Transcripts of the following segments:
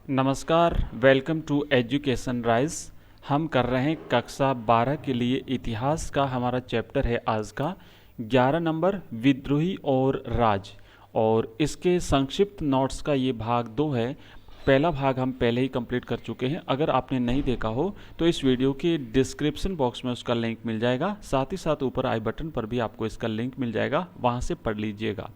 नमस्कार, welcome to education rise. हम कर रहे हैं कक्षा 12 के लिए इतिहास का हमारा चैप्टर है आज का 11 नंबर विद्रोही और राज। और इसके संक्षिप्त नोट्स का ये भाग 2 है। पहला भाग हम पहले ही कंप्लीट कर चुके हैं। अगर आपने नहीं देखा हो तो इस वीडियो के डिस्क्रिप्शन बॉक्स में उसका लिंक मिल जाएगा, साथ ही साथ ऊपर आई बटन पर भी आपको इसका लिंक मिल जाएगा, वहाँ से पढ़ लीजिएगा।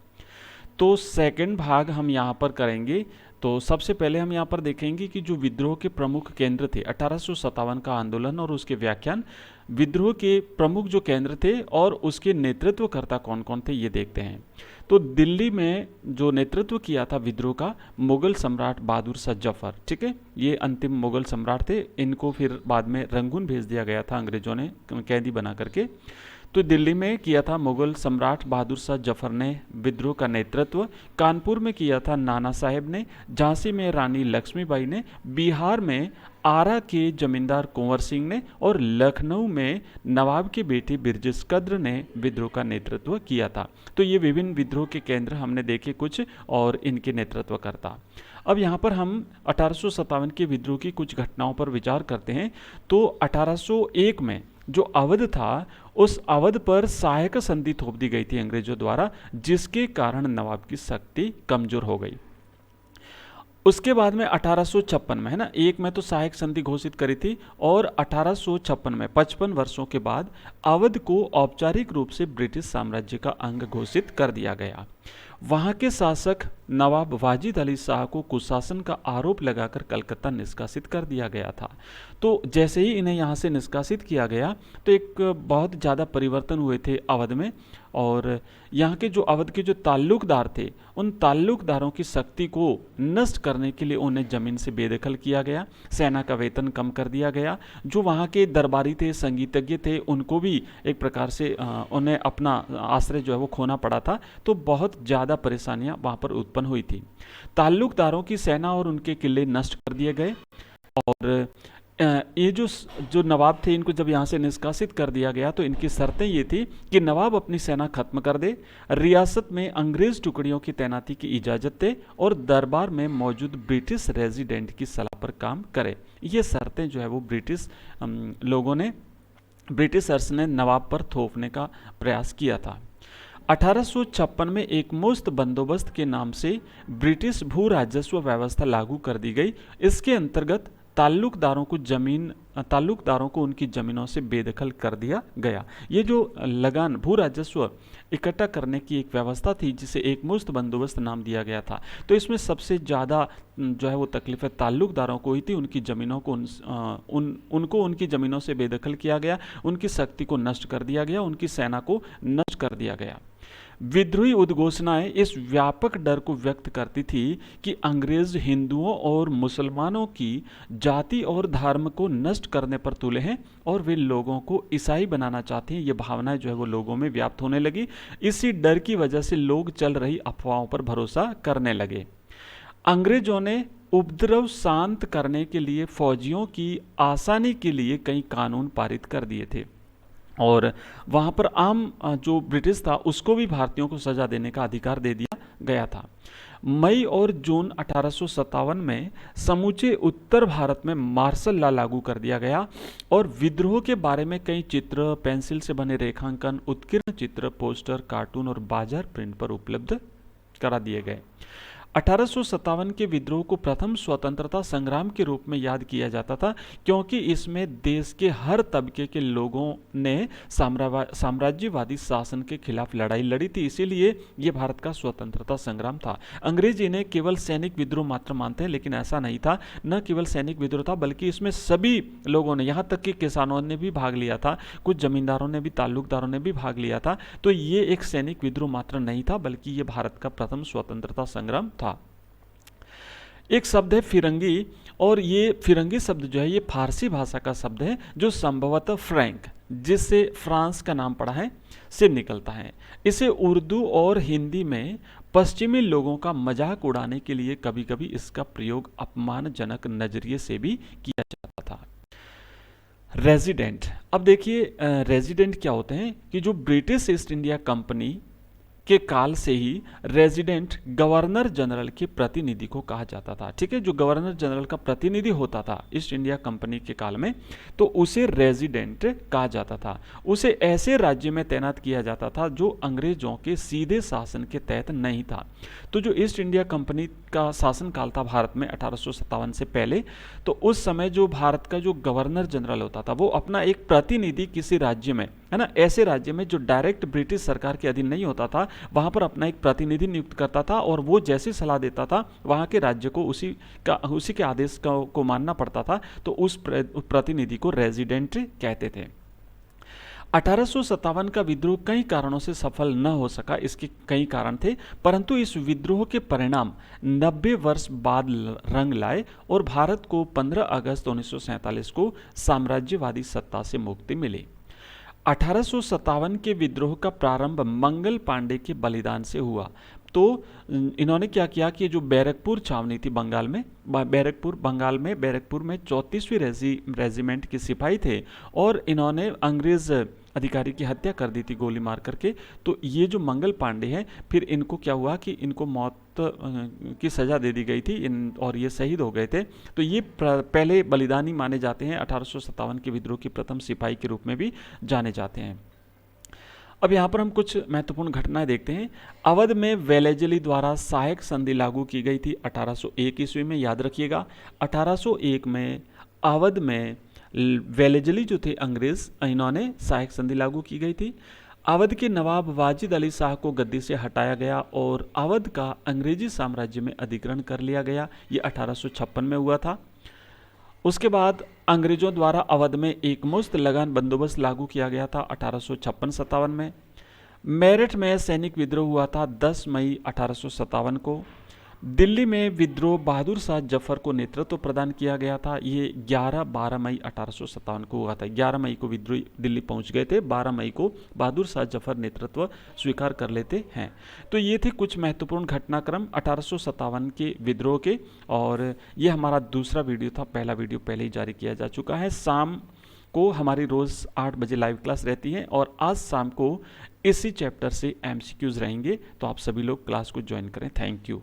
तो सेकंड भाग हम यहाँ पर करेंगे। तो सबसे पहले हम यहाँ पर देखेंगे कि जो विद्रोह के प्रमुख केंद्र थे 1857 का आंदोलन और उसके व्याख्यान, विद्रोह के प्रमुख जो केंद्र थे और उसके नेतृत्वकर्ता कौन कौन थे ये देखते हैं। तो दिल्ली में जो नेतृत्व किया था विद्रोह का, मुगल सम्राट बहादुर शाह जफर, ठीक है, ये अंतिम मुगल सम्राट थे। इनको फिर बाद में रंगून भेज दिया गया था अंग्रेजों ने कैदी बना करके। तो दिल्ली में किया था मुगल सम्राट बहादुर शाह जफर ने विद्रोह का नेतृत्व। कानपुर में किया था नाना साहेब ने, झांसी में रानी लक्ष्मीबाई ने, बिहार में आरा के जमींदार कुंवर सिंह ने और लखनऊ में नवाब के बेटे बिरजिस कद्र ने विद्रोह का नेतृत्व किया था। तो ये विभिन्न विद्रोह के केंद्र हमने देखे कुछ और इनके नेतृत्वकर्ता। अब यहाँ पर हम 1857 के विद्रोह की कुछ घटनाओं पर विचार करते हैं। तो 1801 में जो अवध था, उस अवध पर सहायक संधि थोप दी गई थी अंग्रेजों द्वारा, जिसके कारण नवाब की शक्ति कमजोर हो गई। उसके बाद में 1856 में, है ना, एक में तो सहायक संधि घोषित करी थी और 1856 में 55 वर्षों के बाद अवध को औपचारिक रूप से ब्रिटिश साम्राज्य का अंग घोषित कर दिया गया। वहां के शासक नवाब वाजिद अली शाह को कुशासन का आरोप लगाकर कलकत्ता निष्कासित कर दिया गया था। तो जैसे ही इन्हें यहाँ से निष्कासित किया गया तो एक बहुत ज़्यादा परिवर्तन हुए थे अवध में। और यहाँ के जो अवध के जो ताल्लुकदार थे, उन ताल्लुकदारों की शक्ति को नष्ट करने के लिए उन्हें ज़मीन से बेदखल किया गया, सेना का वेतन कम कर दिया गया। जो वहाँ के दरबारी थे, संगीतज्ञ थे, उनको भी एक प्रकार से उन्हें अपना आश्रय जो है वो खोना पड़ा था। तो बहुत ज़्यादा परेशानियाँ वहाँ पर उत्पन्न हुई थी। ताल्लुकदारों की सेना और उनके किले नष्ट कर दिए गए। और ये जो जो नवाब थे, इनको जब यहाँ से निष्कासित कर दिया गया तो इनकी शर्तें ये थी कि नवाब अपनी सेना खत्म कर दे, रियासत में अंग्रेज टुकड़ियों की तैनाती की इजाज़त दे और दरबार में मौजूद ब्रिटिश रेजिडेंट की सलाह पर काम करे। ये शर्तें जो है वो लोगों ने, ब्रिटिशर्स ने नवाब पर थोपने का प्रयास किया था। 1856 में एक मुफ्त बंदोबस्त के नाम से ब्रिटिश भू राजस्व व्यवस्था लागू कर दी गई। इसके अंतर्गत ताल्लुकदारों को उनकी जमीनों से बेदखल कर दिया गया। ये जो लगान भू राजस्व इकट्ठा करने की एक व्यवस्था थी, जिसे एक मुफ्त बंदोबस्त नाम दिया गया था। तो इसमें सबसे ज़्यादा जो है वो तकलीफें ताल्लुकदारों को हुई थी। उनकी ज़मीनों को उनको उनकी ज़मीनों से बेदखल किया गया, उनकी शक्ति को नष्ट कर दिया गया, उनकी सेना को नष्ट कर दिया गया। विद्रोही उद्घोषणाएं इस व्यापक डर को व्यक्त करती थी कि अंग्रेज हिंदुओं और मुसलमानों की जाति और धर्म को नष्ट करने पर तुले हैं और वे लोगों को ईसाई बनाना चाहते हैं। ये भावनाएं जो है वो लोगों में व्याप्त होने लगी। इसी डर की वजह से लोग चल रही अफवाहों पर भरोसा करने लगे। अंग्रेजों ने उपद्रव शांत करने के लिए फौजियों की आसानी के लिए कई कानून पारित कर दिए थे और वहाँ पर आम जो ब्रिटिश था उसको भी भारतीयों को सजा देने का अधिकार दे दिया गया था। मई और जून 1857 में समूचे उत्तर भारत में मार्शल लॉ लागू कर दिया गया और विद्रोह के बारे में कई चित्र, पेंसिल से बने रेखांकन, उत्कीर्ण चित्र, पोस्टर, कार्टून और बाजार प्रिंट पर उपलब्ध करा दिए गए। 1857 के विद्रोह को प्रथम स्वतंत्रता संग्राम के रूप में याद किया जाता था, क्योंकि इसमें देश के हर तबके के लोगों ने साम्राज्यवादी शासन के खिलाफ लड़ाई लड़ी थी। इसीलिए ये भारत का स्वतंत्रता संग्राम था। अंग्रेज इन्हें केवल सैनिक विद्रोह मात्र मानते हैं, लेकिन ऐसा नहीं था। न केवल सैनिक विद्रोह था, बल्कि इसमें सभी लोगों ने, यहाँ तक कि किसानों ने भी भाग लिया था, कुछ जमींदारों ने भी, ताल्लुकदारों ने भी भाग लिया था। तो ये एक सैनिक विद्रोह मात्र नहीं था, बल्कि ये भारत का प्रथम स्वतंत्रता संग्राम था। एक शब्द है फिरंगी, और ये फिरंगी शब्द जो है ये फारसी भाषा का शब्द है, जो संभवतः फ्रैंक, जिससे फ्रांस का नाम पड़ा है, से निकलता है। इसे उर्दू और हिंदी में पश्चिमी लोगों का मजाक उड़ाने के लिए कभी कभी इसका प्रयोग अपमानजनक नजरिए से भी किया जाता था। रेजिडेंट, अब देखिए रेजिडेंट क्या होते हैं कि जो ब्रिटिश ईस्ट इंडिया कंपनी के काल से ही रेजिडेंट गवर्नर जनरल के प्रतिनिधि को कहा जाता था। ठीक है, जो गवर्नर जनरल का प्रतिनिधि होता था ईस्ट इंडिया कंपनी के काल में, तो उसे रेजिडेंट कहा जाता था। उसे ऐसे राज्य में तैनात किया जाता था जो अंग्रेजों के सीधे शासन के तहत नहीं था। तो जो ईस्ट इंडिया कंपनी का शासनकाल था भारत में 1857 से पहले, तो उस समय जो भारत का जो गवर्नर जनरल होता था वो अपना एक प्रतिनिधि किसी राज्य में, है ना, ऐसे राज्य में जो डायरेक्ट ब्रिटिश सरकार के अधीन नहीं होता था, वहां पर अपना एक प्रतिनिधि नियुक्त करता था और वो जैसी सलाह देता था वहां के राज्य को उसी के आदेश को मानना पड़ता था। तो उस प्रतिनिधि को रेजिडेंट कहते थे। 1857 का विद्रोह कई कारणों से सफल न हो सका, इसके कई कारण थे, परंतु इस विद्रोह के परिणाम 90 वर्ष बाद रंग लाए और भारत को 15 अगस्त 1947 को साम्राज्यवादी सत्ता से मुक्ति मिली। 1857 के विद्रोह का प्रारंभ मंगल पांडे के बलिदान से हुआ। तो इन्होंने क्या किया कि जो बैरकपुर छावनी थी बंगाल में, बैरकपुर में 34वीं रेजिमेंट के सिपाही थे और इन्होंने अंग्रेज अधिकारी की हत्या कर दी थी गोली मार करके। तो ये जो मंगल पांडे हैं, फिर इनको क्या हुआ कि इनको मौत की सजा दे दी गई थी और ये शहीद हो गए थे। तो ये पहले बलिदानी माने जाते हैं। 1857 के विद्रोह के प्रथम सिपाही के रूप में भी जाने जाते हैं। अब यहाँ पर हम कुछ महत्वपूर्ण घटनाएं देखते हैं। अवध में वेलेजली द्वारा सहायक संधि लागू की गई थी 1801 ईस्वी में, याद रखिएगा। 1801 में अवध में वेलेजली जो थे अंग्रेज, इन्होंने सहायक संधि लागू की गई थी। अवध के नवाब वाजिद अली शाह को गद्दी से हटाया गया और अवध का अंग्रेजी साम्राज्य में अधिग्रहण कर लिया गया। ये 1856 में हुआ था। उसके बाद अंग्रेजों द्वारा अवध में एक मुश्त लगान बंदोबस्त लागू किया गया था 1856-57 में। मेरठ में सैनिक विद्रोह हुआ था 10 मई 1857 को। दिल्ली में विद्रोह बहादुर शाह जफर को नेतृत्व प्रदान किया गया था। ये 11-12 मई 1857 को हुआ था। 11 मई को विद्रोही दिल्ली पहुंच गए थे, 12 मई को बहादुर शाह जफर नेतृत्व स्वीकार कर लेते हैं। तो ये थे कुछ महत्वपूर्ण घटनाक्रम 1857 के विद्रोह के। और ये हमारा दूसरा वीडियो था, पहला वीडियो पहले ही जारी किया जा चुका है। शाम को हमारी रोज़ 8 बजे लाइव क्लास रहती है और आज शाम को इसी चैप्टर से MCQs रहेंगे। तो आप सभी लोग क्लास को ज्वाइन करें। Thank you.